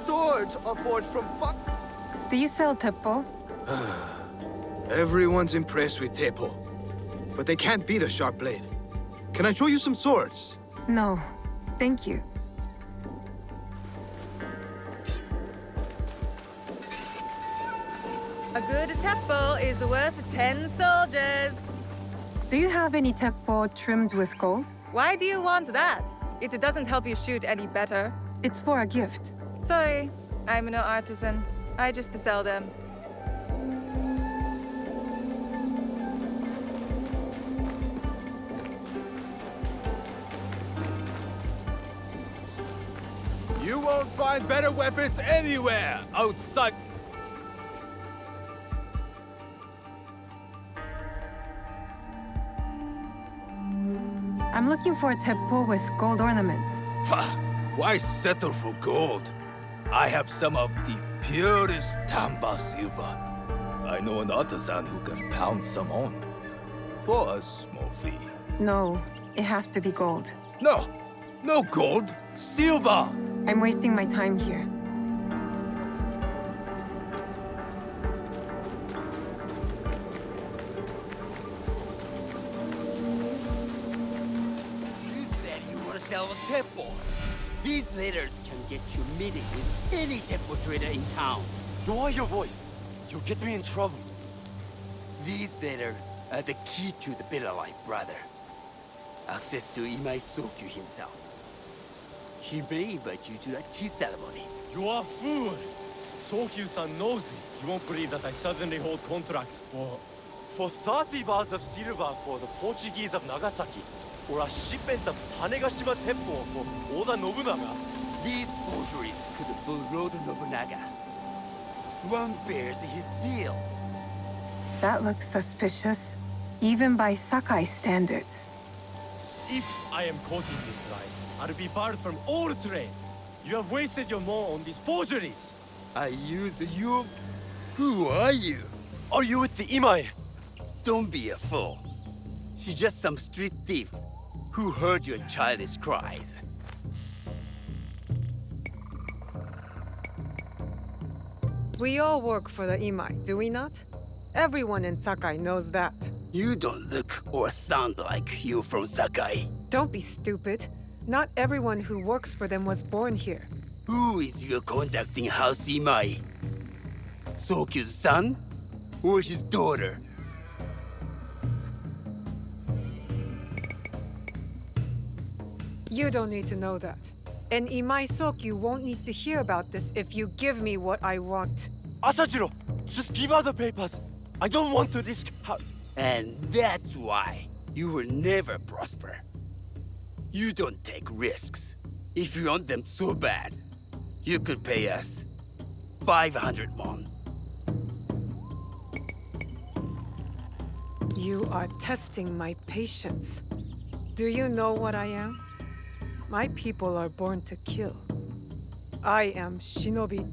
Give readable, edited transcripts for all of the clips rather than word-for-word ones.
swords are forged from Do you sell Teppo? Everyone's impressed with Teppo, but they can't beat a sharp blade. Can I show you some swords? No, thank you. A good Teppo is worth 10 soldiers. Do you have any Teppo trimmed with gold? Why do you want that? It doesn't help you shoot any better. It's for a gift. Sorry, I'm no artisan. I just sell them. You won't find better weapons anywhere outside. I'm looking for a Teppo with gold ornaments. Why settle for gold? I have some of the purest Tamba silver. I know an artisan who can pound some on for a small fee. No, it has to be gold. No, no gold, silver. I'm wasting my time here. You said you were selling Teppo. These letters can get you meeting with any Teppo trader in town. Lower your voice. You'll get me in trouble. These letters are the key to the better life, brother. Access to Imai Sokyu himself. He may invite you to a tea ceremony. You are a fool. Sokyu-san knows it. You won't believe that I suddenly hold contracts for 30 bars of silver for the Portuguese of Nagasaki, or a shipment of Tanegashima Teppo for Oda Nobunaga. These forgeries could fool Lord Nobunaga. One bears his seal. That looks suspicious, even by Sakai standards. If I am quoting this right, I'll be barred from all trade. You have wasted your mo on these forgeries. I use you? Who are you? Are you with the Imai? Don't be a fool. She's just some street thief who heard your childish cries. We all work for the Imai, do we not? Everyone in Sakai knows that. You don't look or sound like you from Sakai. Don't be stupid. Not everyone who works for them was born here. Who is your conducting house Imai? Sokyu's son? Or his daughter? You don't need to know that. And Imai Sokyu won't need to hear about this if you give me what I want. Asajiro, just give her the papers. I don't want to risk And that's why you will never prosper. You don't take risks. If you want them so bad, you could pay us 500 won. You are testing my patience. Do you know what I am? My people are born to kill. I am Shinobi.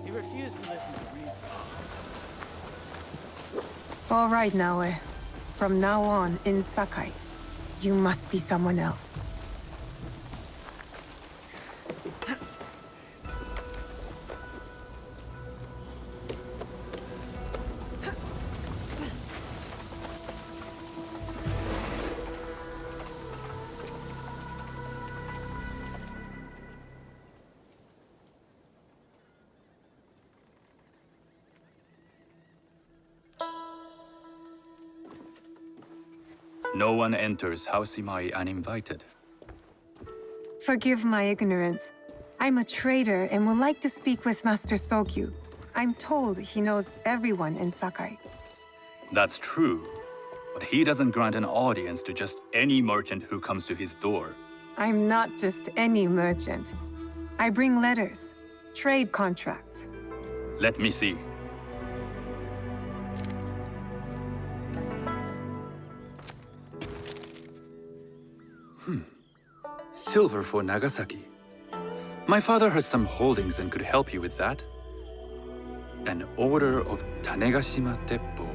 He refused to listen to reason. All right, Naoe. From now on, in Sakai, you must be someone else. No one enters House Imai uninvited. Forgive my ignorance. I'm a trader and would like to speak with Master Sokyu. I'm told he knows everyone in Sakai. That's true, but he doesn't grant an audience to just any merchant who comes to his door. I'm not just any merchant. I bring letters, trade contracts. Let me see. Silver for Nagasaki. My father has some holdings and could help you with that. An order of Tanegashima Teppo.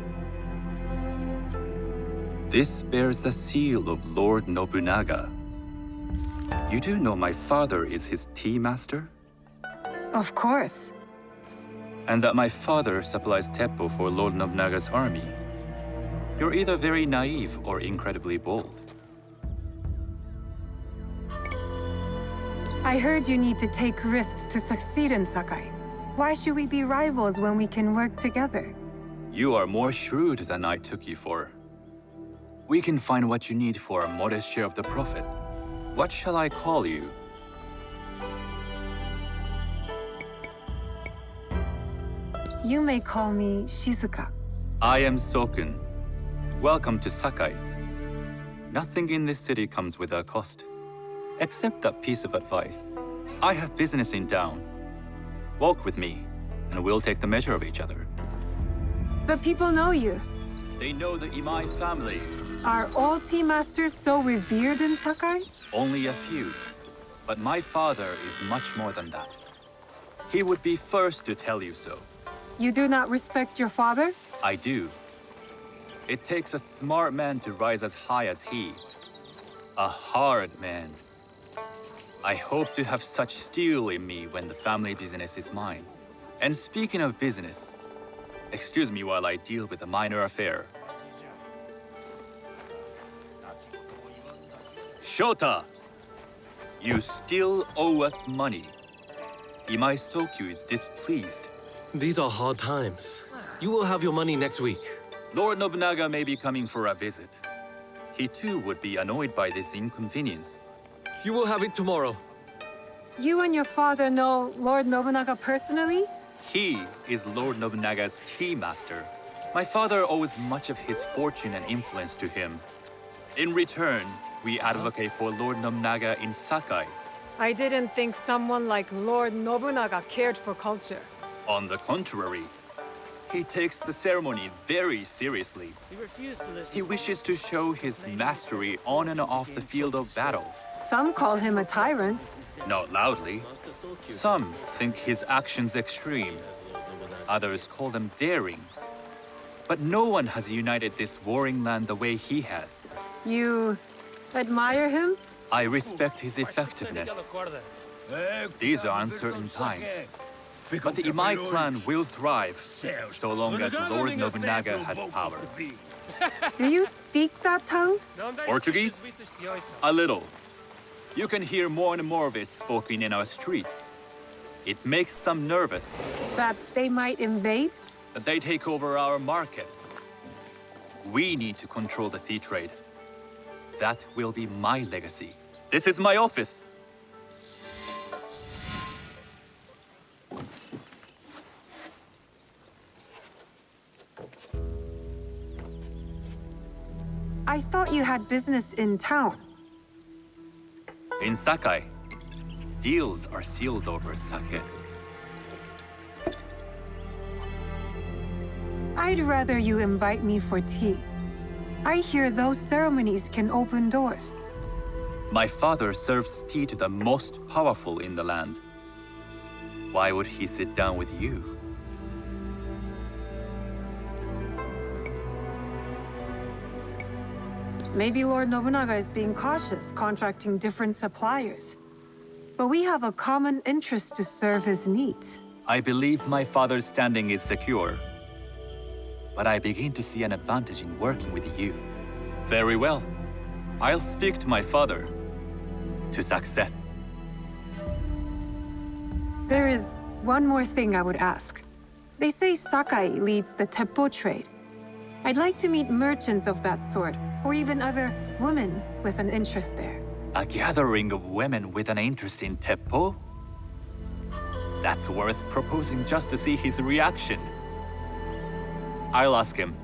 This bears the seal of Lord Nobunaga. You do know my father is his tea master? Of course. And that my father supplies Teppo for Lord Nobunaga's army. You're either very naive or incredibly bold. I heard you need to take risks to succeed in Sakai. Why should we be rivals when we can work together? You are more shrewd than I took you for. We can find what you need for a modest share of the profit. What shall I call you? You may call me Shizuka. I am Sokun. Welcome to Sakai. Nothing in this city comes without cost. Except that piece of advice. I have business in town. Walk with me, and we'll take the measure of each other. The people know you. They know the Imai family. Are all tea masters so revered in Sakai? Only a few. But my father is much more than that. He would be first to tell you so. You do not respect your father? I do. It takes a smart man to rise as high as he. A hard man. I hope to have such steel in me when the family business is mine. And speaking of business, excuse me while I deal with a minor affair. Shota! You still owe us money. Imai Sokyu is displeased. These are hard times. You will have your money next week. Lord Nobunaga may be coming for a visit. He too would be annoyed by this inconvenience. You will have it tomorrow. You and your father know Lord Nobunaga personally? He is Lord Nobunaga's tea master. My father owes much of his fortune and influence to him. In return, we advocate for Lord Nobunaga in Sakai. I didn't think someone like Lord Nobunaga cared for culture. On the contrary, he takes the ceremony very seriously. He wishes to show his mastery on and off the field of battle. Some call him a tyrant. Not loudly. Some think his actions extreme. Others call them daring. But no one has united this warring land the way he has. You admire him? I respect his effectiveness. These are uncertain times. But the Imai clan will thrive, so long as Lord Nobunaga has power. Do you speak that tongue? Portuguese? A little. You can hear more and more of it spoken in our streets. It makes some nervous. That they might invade? That they take over our markets. We need to control the sea trade. That will be my legacy. This is my office. I thought you had business in town. In Sakai, deals are sealed over sake. I'd rather you invite me for tea. I hear those ceremonies can open doors. My father serves tea to the most powerful in the land. Why would he sit down with you? Maybe Lord Nobunaga is being cautious, contracting different suppliers. But we have a common interest to serve his needs. I believe my father's standing is secure. But I begin to see an advantage in working with you. Very well. I'll speak to my father. To success. There is one more thing I would ask. They say Sakai leads the Teppo trade. I'd like to meet merchants of that sort, or even other women with an interest there. A gathering of women with an interest in Teppo? That's worth proposing just to see his reaction. I'll ask him.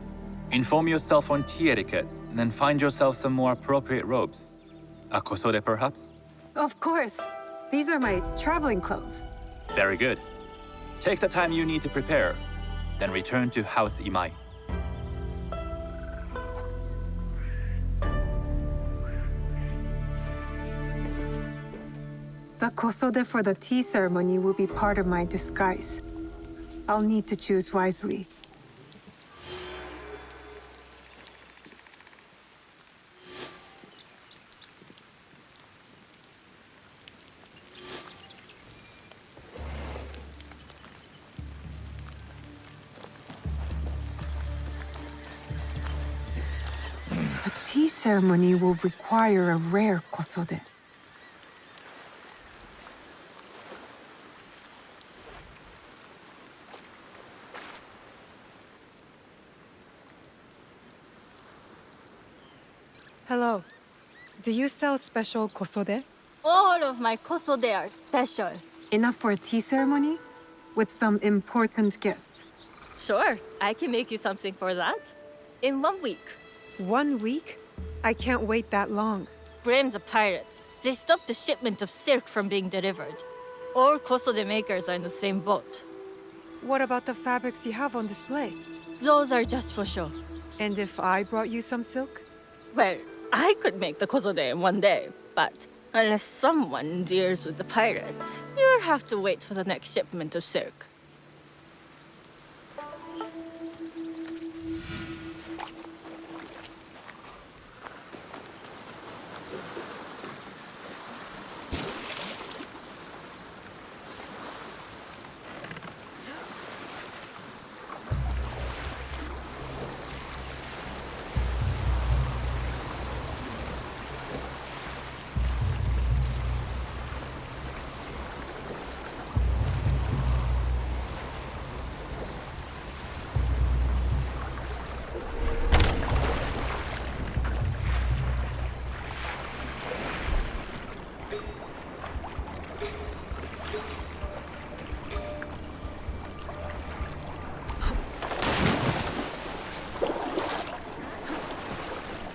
Inform yourself on tea etiquette, and then find yourself some more appropriate robes. A kosode, perhaps? Of course. These are my traveling clothes. Very good. Take the time you need to prepare, then return to House Imai. The kosode for the tea ceremony will be part of my disguise. I'll need to choose wisely. The tea ceremony will require a rare kosode. Hello. Do you sell special kosode? All of my kosode are special. Enough for a tea ceremony? With some important guests. Sure, I can make you something for that. In 1 week. 1 week? I can't wait that long. Blame the pirates. They stopped the shipment of silk from being delivered. All kosode makers are in the same boat. What about the fabrics you have on display? Those are just for show. And if I brought you some silk? Well, I could make the kosode in 1 day, but unless someone deals with the pirates, you'll have to wait for the next shipment of silk.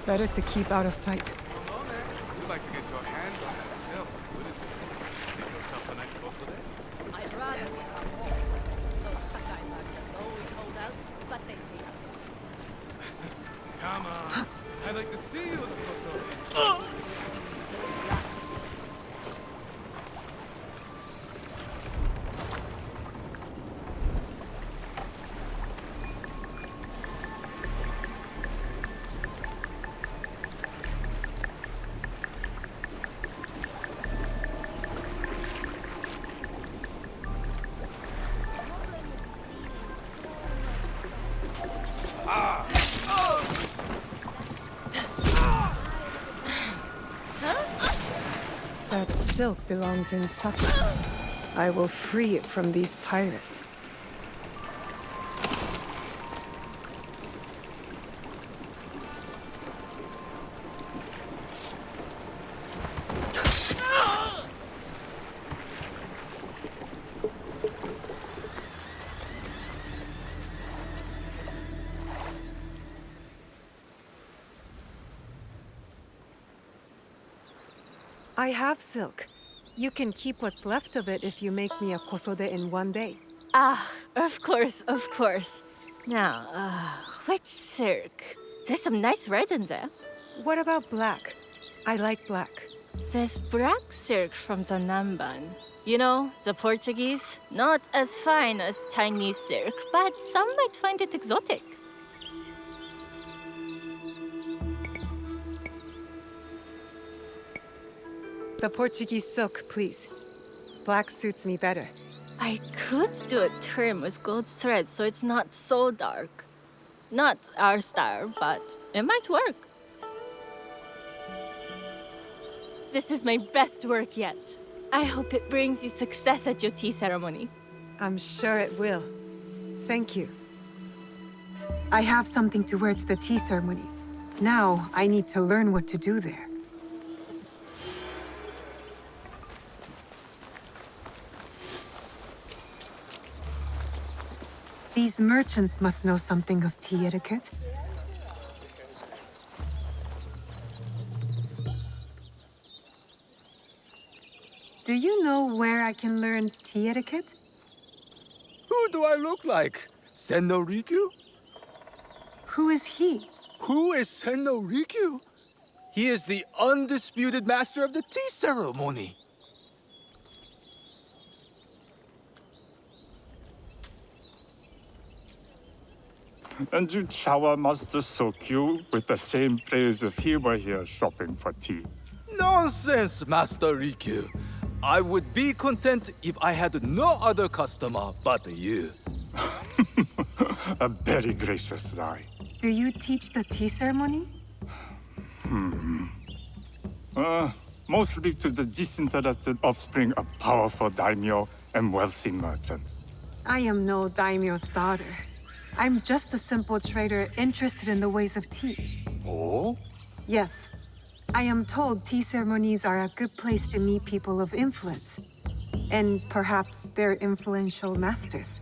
Better to keep out of sight. You'd like to get your hands on that silk, wouldn't you? Make yourself a nice kosode? I'd rather be at home. Those Sakai merchants always hold out, but they pay. Come on. I'd like to see you with the kosode. That silk belongs in Sakai. I will free it from these pirates. I have silk. You can keep what's left of it if you make me a kosode in 1 day. Ah, of course, of course. Now, which silk? There's some nice red in there. What about black? I like black. There's black silk from the Namban. You know, the Portuguese. Not as fine as Chinese silk, but some might find it exotic. The Portuguese silk, please. Black suits me better. I could do a trim with gold thread so it's not so dark. Not our style, but it might work. This is my best work yet. I hope it brings you success at your tea ceremony. I'm sure it will. Thank you. I have something to wear to the tea ceremony. Now, I need to learn what to do there. These merchants must know something of tea etiquette. Do you know where I can learn tea etiquette? Who do I look like? Senno Rikyu? Who is he? Who is Senno Rikyu? He is the undisputed master of the tea ceremony. And you'd shower Master Sokyu with the same praise if he were here shopping for tea. Nonsense, Master Rikyu. I would be content if I had no other customer but you. A very gracious lie. Do you teach the tea ceremony? Mostly to the disinterested offspring of powerful daimyo and wealthy merchants. I am no daimyo's daughter. I'm just a simple trader interested in the ways of tea. Oh? Yes. I am told tea ceremonies are a good place to meet people of influence. And perhaps their influential masters.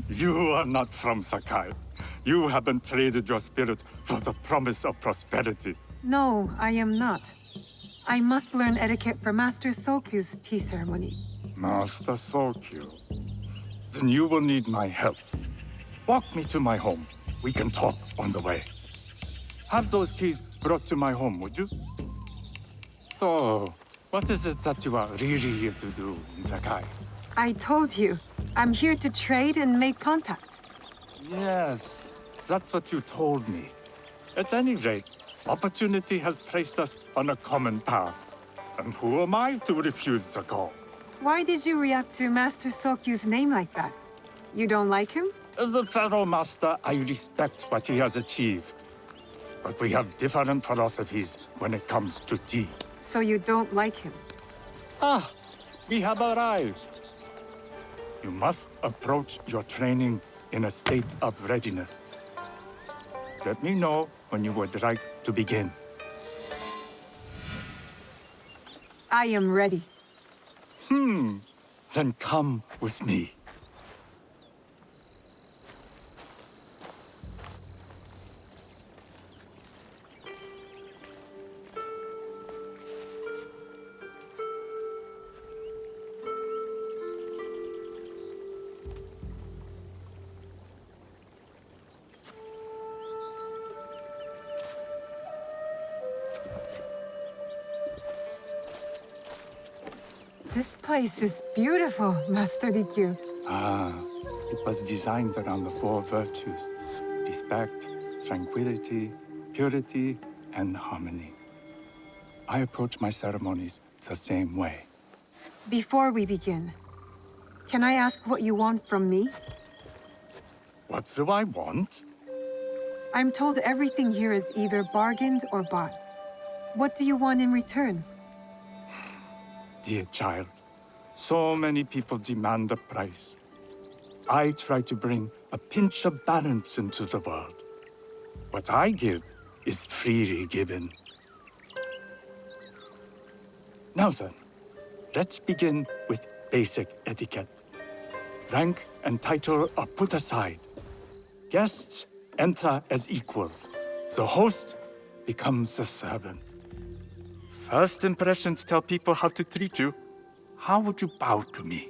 You are not from Sakai. You haven't traded your spirit for the promise of prosperity. No, I am not. I must learn etiquette for Master Sokyu's tea ceremony. Master Sokyu. Then you will need my help. Walk me to my home. We can talk on the way. Have those teas brought to my home, would you? So, what is it that you are really here to do in Sakai? I told you, I'm here to trade and make contacts. Yes, that's what you told me. At any rate, opportunity has placed us on a common path. And who am I to refuse the call? Why did you react to Master Sokyu's name like that? You don't like him? As a Pharaoh Master, I respect what he has achieved. But we have different philosophies when it comes to tea. So you don't like him? Ah, we have arrived. You must approach your training in a state of readiness. Let me know when you would like to begin. I am ready. Then come with me. This place is beautiful, Master Rikyu. It was designed around the four virtues: respect, tranquility, purity, and harmony. I approach my ceremonies the same way. Before we begin, can I ask what you want from me? What do I want? I'm told everything here is either bargained or bought. What do you want in return? Dear child, so many people demand a price. I try to bring a pinch of balance into the world. What I give is freely given. Now then, let's begin with basic etiquette. Rank and title are put aside. Guests enter as equals. The host becomes the servant. First impressions tell people how to treat you. How would you bow to me?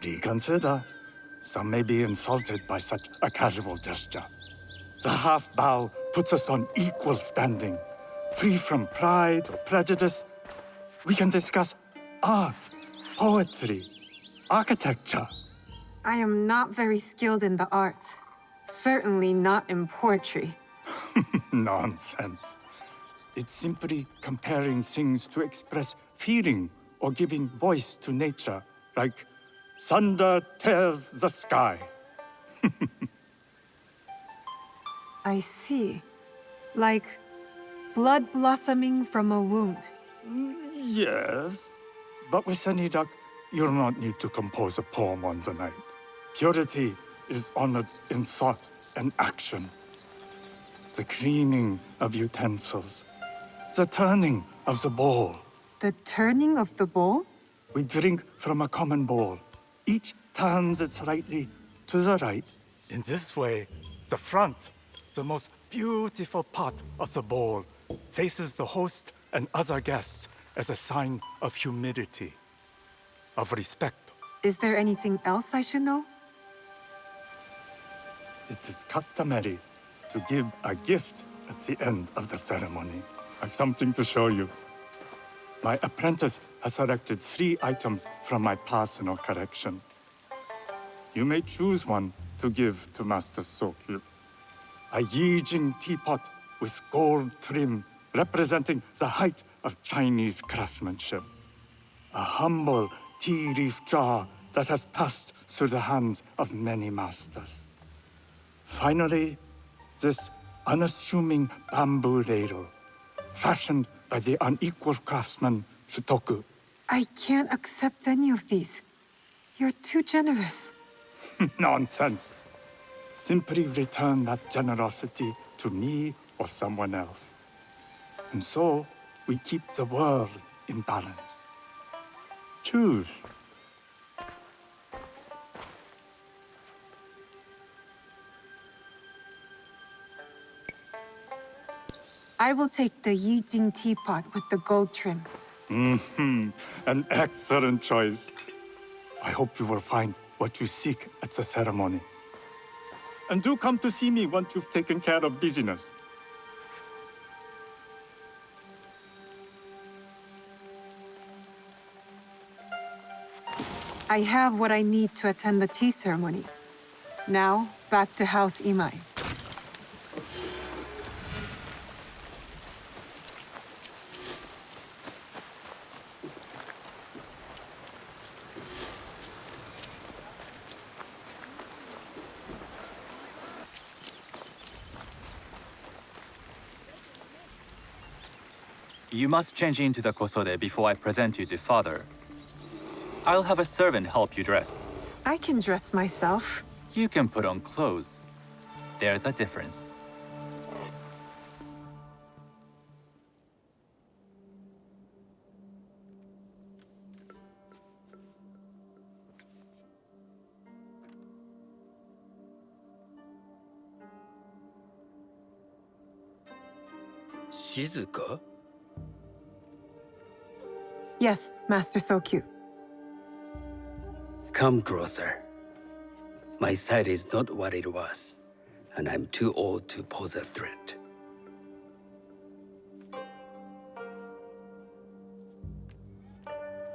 Reconsider. Some may be insulted by such a casual gesture. The half bow puts us on equal standing. Free from pride or prejudice, we can discuss art, poetry, architecture. I am not very skilled in the arts. Certainly not in poetry. Nonsense. It's simply comparing things to express feeling or giving voice to nature, like thunder tears the sky. I see. Like blood blossoming from a wound. Yes, but with any luck, you'll not need to compose a poem on the night. Purity is honored in thought and action. The cleaning of utensils, the turning of the bowl. The turning of the bowl? We drink from a common bowl. Each turns it slightly to the right. In this way, the front, the most beautiful part of the bowl, faces the host and other guests as a sign of humility, of respect. Is there anything else I should know? It is customary to give a gift at the end of the ceremony. I've something to show you. My apprentice has selected 3 items from my personal collection. You may choose one to give to Master Sokyu. A Yijing teapot with gold trim representing the height of Chinese craftsmanship. A humble tea leaf jar that has passed through the hands of many masters. Finally, this unassuming bamboo ladle, fashioned by the unequal craftsman Shutoku. I can't accept any of these. You're too generous. Nonsense. Simply return that generosity to me or someone else. And so, we keep the world in balance. Choose. I will take the Yijing teapot with the gold trim. An excellent choice. I hope you will find what you seek at the ceremony. And do come to see me once you've taken care of business. I have what I need to attend the tea ceremony. Now, back to House Imai. You must change into the kosode before I present you to father. I'll have a servant help you dress. I can dress myself. You can put on clothes. There's a difference. Shizuka? Yes, Master Sokyu. Come closer. My sight is not what it was, and I'm too old to pose a threat.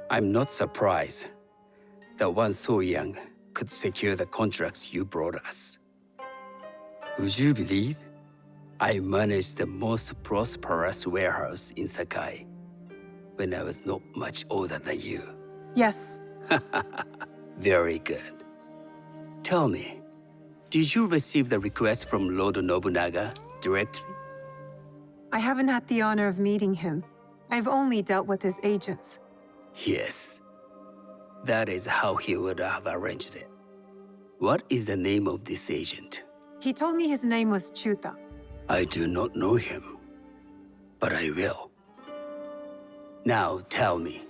I'm not surprised that one so young could secure the contracts you brought us. Would you believe I managed the most prosperous warehouse in Sakai when I was not much older than you? Yes. Very good. Tell me, did you receive the request from Lord Nobunaga directly? I haven't had the honor of meeting him. I've only dealt with his agents. Yes. That is how he would have arranged it. What is the name of this agent? He told me his name was Chuta. I do not know him, but I will. Now tell me,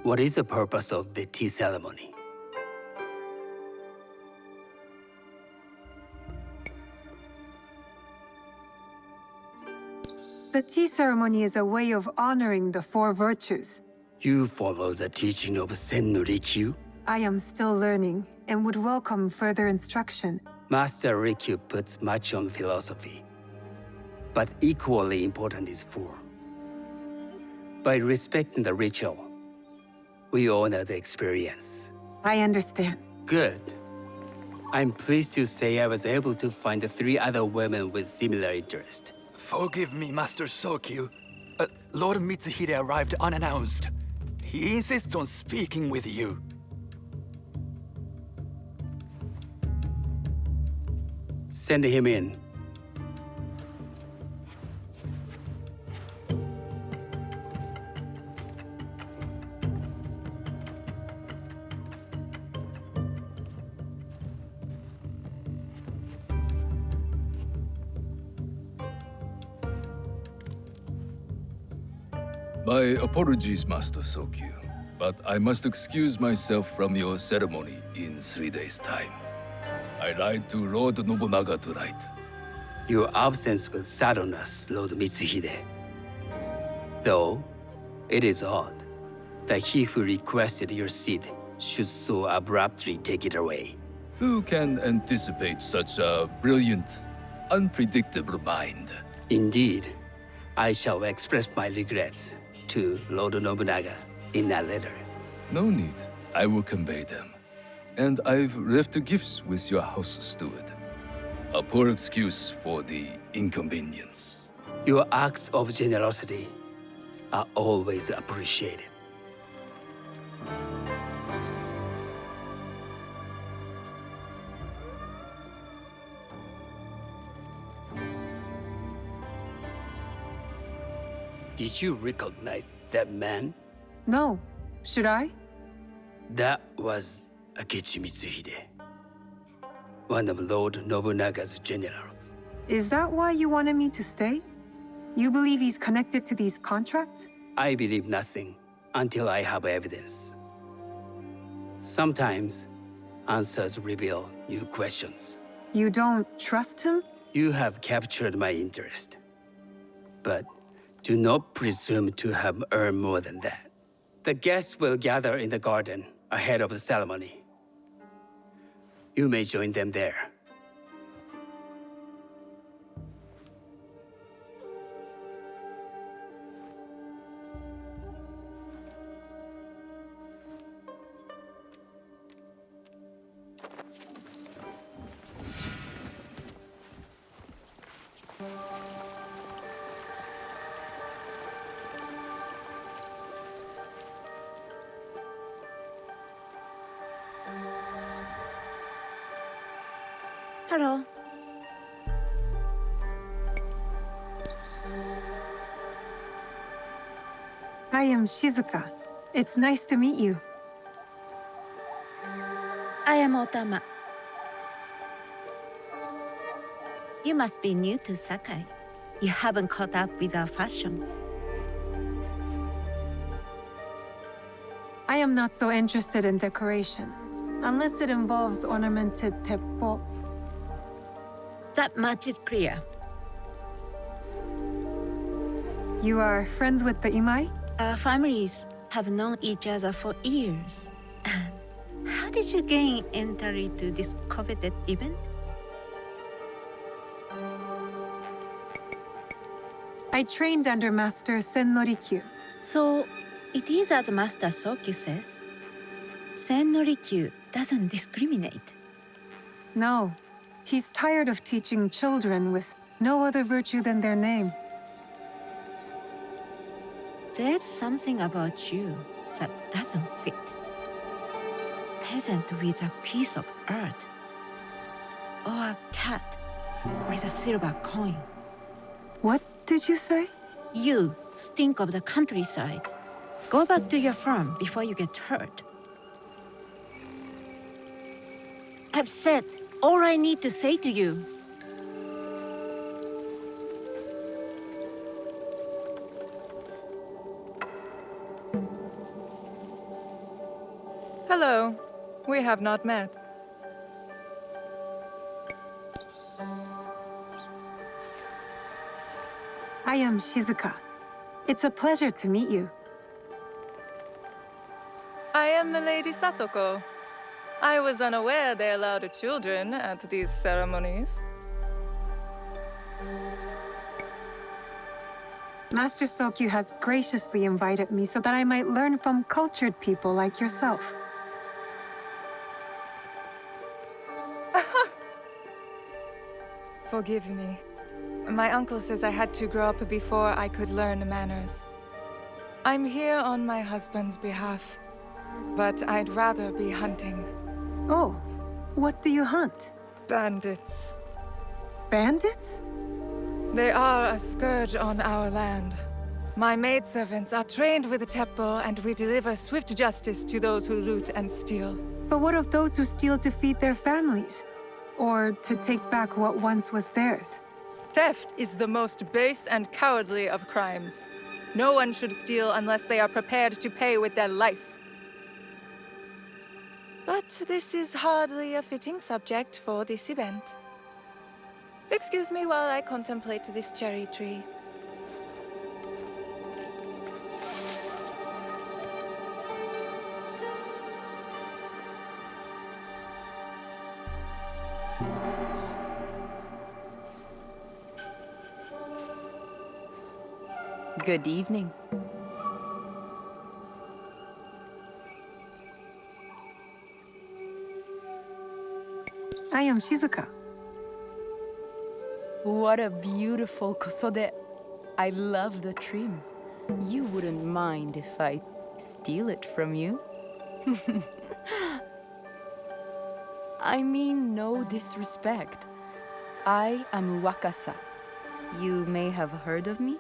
what is the purpose of the tea ceremony? The tea ceremony is a way of honoring the 4 virtues. You follow the teaching of Sennu Rikyu? I am still learning and would welcome further instruction. Master Rikyu puts much on philosophy, but equally important is form. By respecting the ritual, we honor the experience. I understand. Good. I'm pleased to say I was able to find 3 other women with similar interest. Forgive me, Master Sokyu. Lord Mitsuhide arrived unannounced. He insists on speaking with you. Send him in. My apologies, Master Sokyu, but I must excuse myself from your ceremony in 3 days' time. I lied to Lord Nobunaga tonight. Your absence will sadden us, Lord Mitsuhide. Though, it is odd that he who requested your seat should so abruptly take it away. Who can anticipate such a brilliant, unpredictable mind? Indeed, I shall express my regrets to Lord Nobunaga in a letter. No need. I will convey them. And I've left the gifts with your house steward. A poor excuse for the inconvenience. Your acts of generosity are always appreciated. Did you recognize that man? No. Should I? That was Akechi Mitsuhide, one of Lord Nobunaga's generals. Is that why you wanted me to stay? You believe he's connected to these contracts? I believe nothing until I have evidence. Sometimes, answers reveal new questions. You don't trust him? You have captured my interest. But do not presume to have earned more than that. The guests will gather in the garden ahead of the ceremony. You may join them there. Hello. I am Shizuka. It's nice to meet you. I am Otama. You must be new to Sakai. You haven't caught up with our fashion. I am not so interested in decoration, unless it involves ornamented teppo. That much is clear. You are friends with the Imai? Our families have known each other for years. How did you gain entry to this coveted event? I trained under Master Sen Norikyu. So, it is as Master Sokyu says. Sen Norikyu doesn't discriminate. No. He's tired of teaching children with no other virtue than their name. There's something about you that doesn't fit. Peasant with a piece of earth. Or a cat with a silver coin. What did you say? You stink of the countryside. Go back to your farm before you get hurt. I've said all I need to say to you. Hello. We have not met. I am Shizuka. It's a pleasure to meet you. I am the Lady Satoko. I was unaware they allowed children at these ceremonies. Master Sokyu has graciously invited me so that I might learn from cultured people like yourself. Forgive me. My uncle says I had to grow up before I could learn manners. I'm here on my husband's behalf, but I'd rather be hunting. Oh, what do you hunt? Bandits. Bandits? They are a scourge on our land. My maidservants are trained with the Teppo, and we deliver swift justice to those who loot and steal. But what of those who steal to feed their families? Or to take back what once was theirs? Theft is the most base and cowardly of crimes. No one should steal unless they are prepared to pay with their life. But this is hardly a fitting subject for this event. Excuse me while I contemplate this cherry tree. Good evening. I am Shizuka. What a beautiful kosode. I love the trim. You wouldn't mind if I steal it from you? I mean no disrespect. I am Wakasa. You may have heard of me?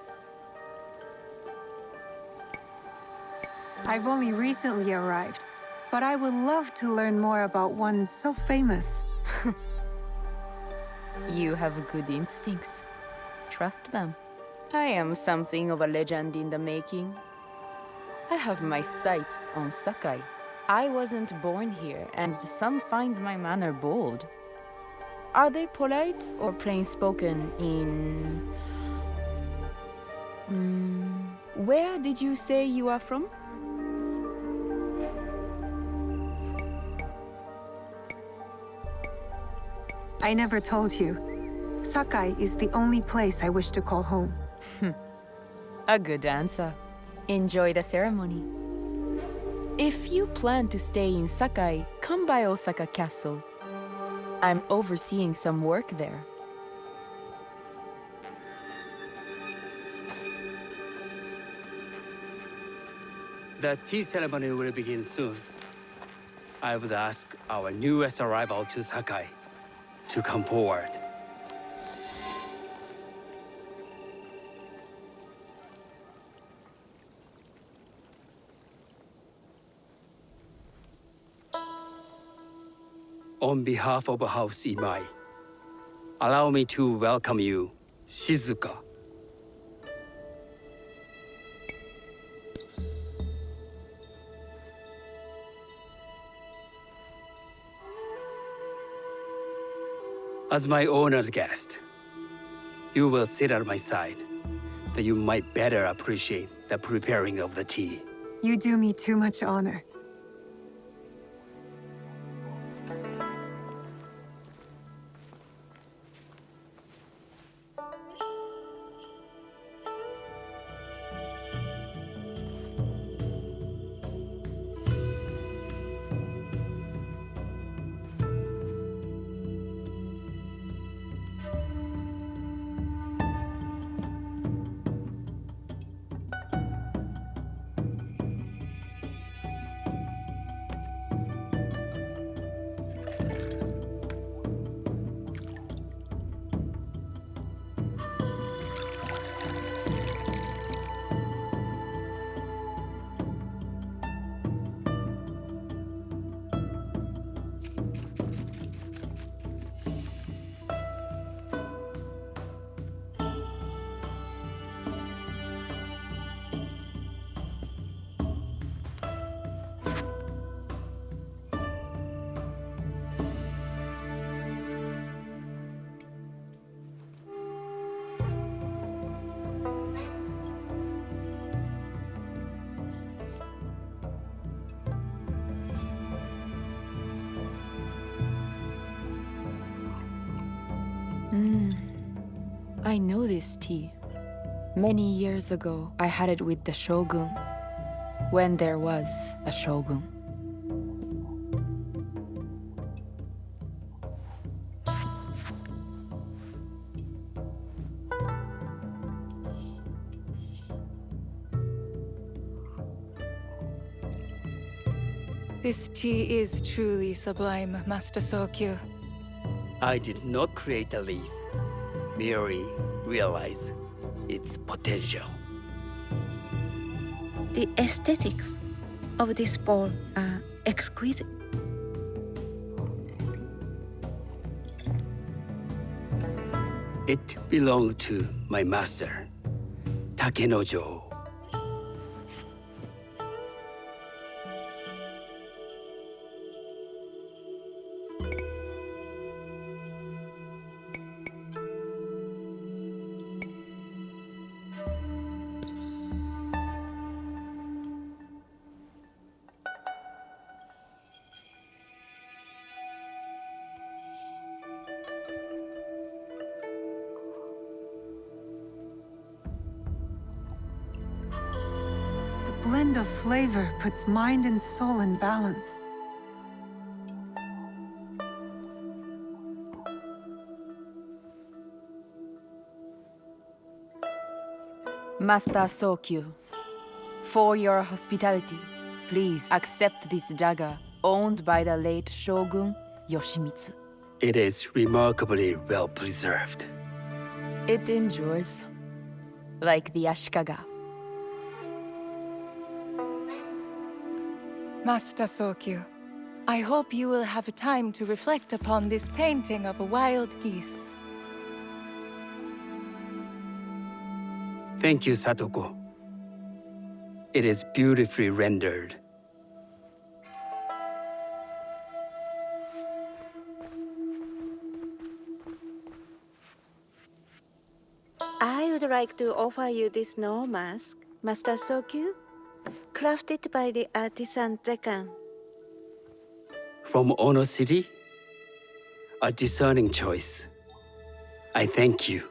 I've only recently arrived, but I would love to learn more about one so famous. You have good instincts. Trust them. I am something of a legend in the making. I have my sights on Sakai. I wasn't born here, and some find my manner bold. Are they polite or plain-spoken in... Where did you say you are from? I never told you. Sakai is the only place I wish to call home. A good answer. Enjoy the ceremony. If you plan to stay in Sakai, come by Osaka Castle. I'm overseeing some work there. The tea ceremony will begin soon. I would ask our newest arrival to Sakai to come forward. On behalf of House Imai, allow me to welcome you, Shizuka. As my honored guest, you will sit at my side, that you might better appreciate the preparing of the tea. You do me too much honor. I know this tea. Many years ago, I had it with the shogun, when there was a shogun. This tea is truly sublime, Master Sokyu. I did not create a leaf, merely realize its potential. The aesthetics of this bowl are exquisite. It belonged to my master, Takenojo. Blend of flavor puts mind and soul in balance. Master Sokyu, for your hospitality, please accept this dagger owned by the late Shogun Yoshimitsu. It is remarkably well preserved. It endures, like the Ashikaga. Master Sokyu, I hope you will have time to reflect upon this painting of a wild geese. Thank you, Satoko. It is beautifully rendered. I would like to offer you this snow mask, Master Sokyu, crafted by the artisan Zekan. From Ono City? A discerning choice. I thank you.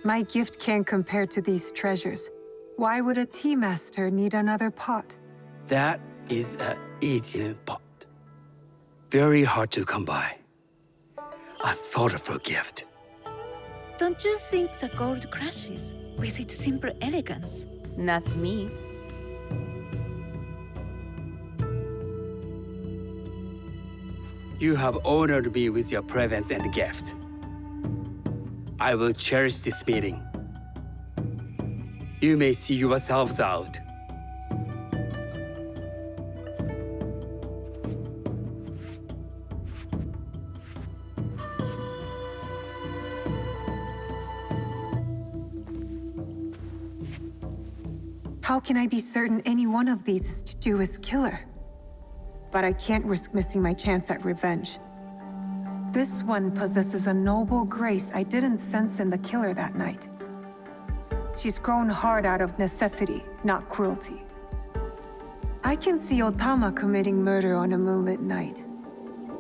My gift can't compare to these treasures. Why would a tea master need another pot? That is a Ijin pot. Very hard to come by. A thoughtful gift. Don't you think the gold crashes with its simple elegance? Not me. You have honored me with your presence and gift. I will cherish this meeting. You may see yourselves out. How can I be certain any one of these is Jewish killer? But I can't risk missing my chance at revenge. This one possesses a noble grace I didn't sense in the killer that night. She's grown hard out of necessity, not cruelty. I can see Otama committing murder on a moonlit night.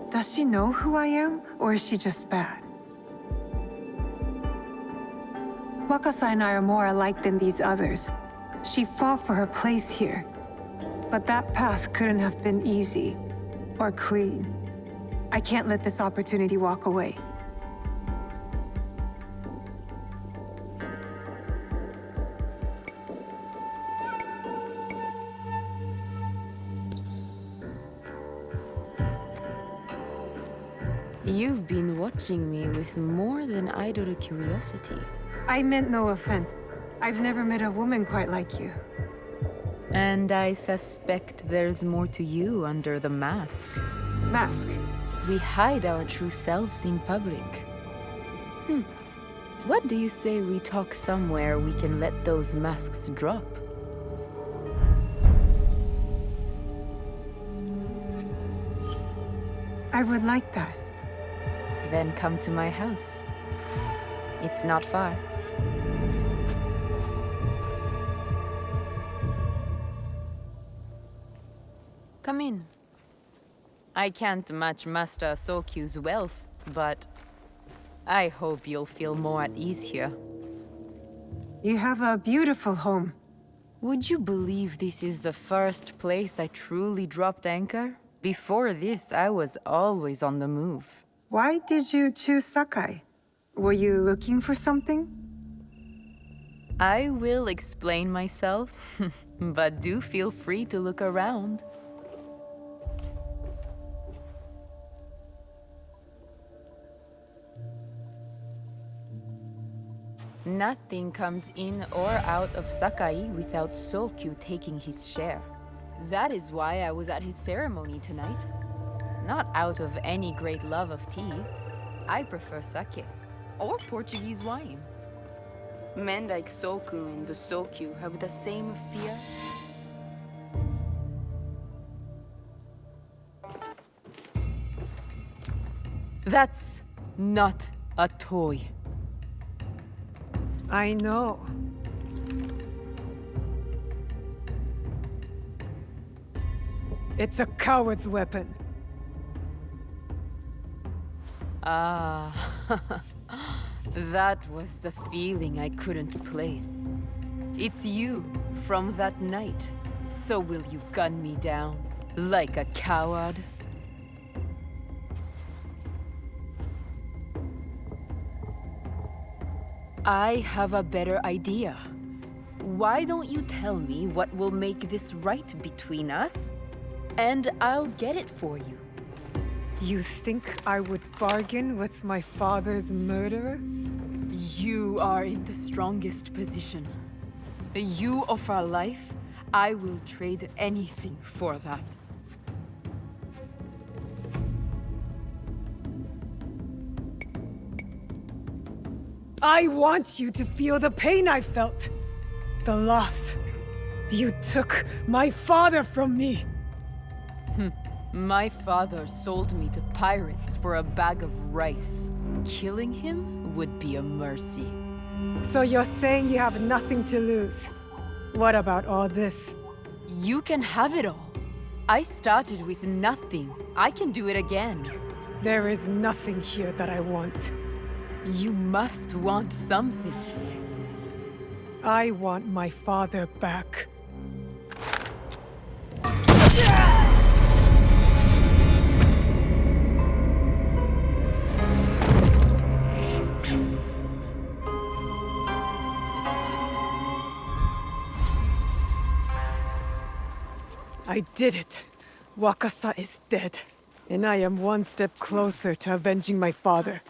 Does she know who I am, or is she just bad? Wakasa and I are more alike than these others. She fought for her place here. But that path couldn't have been easy, or clean. I can't let this opportunity walk away. You've been watching me with more than idle curiosity. I meant no offense. I've never met a woman quite like you. And I suspect there's more to you under the mask. Mask? We hide our true selves in public. What do you say we talk somewhere we can let those masks drop? I would like that. Then come to my house. It's not far. Come in. I can't match Master Sokyu's wealth, but I hope you'll feel more at ease here. You have a beautiful home. Would you believe this is the first place I truly dropped anchor? Before this, I was always on the move. Why did you choose Sakai? Were you looking for something? I will explain myself, but do feel free to look around. Nothing comes in or out of Sakai without Sokyu taking his share. That is why I was at his ceremony tonight. Not out of any great love of tea. I prefer sake, or Portuguese wine. Men like Soku and the Sokyu have the same fear. That's not a toy. I know. It's a coward's weapon. Ah, that was the feeling I couldn't place. It's you from that night. So will you gun me down? Like a coward. I have a better idea. Why don't you tell me what will make this right between us, and I'll get it for you. You think I would bargain with my father's murderer? You are in the strongest position. You offer life, I will trade anything for that. I want you to feel the pain I felt. The loss. You took my father from me. My father sold me to pirates for a bag of rice. Killing him would be a mercy. So you're saying you have nothing to lose? What about all this? You can have it all. I started with nothing. I can do it again. There is nothing here that I want. You must want something. I want my father back. I did it. Wakasa is dead. And I am one step closer to avenging my father.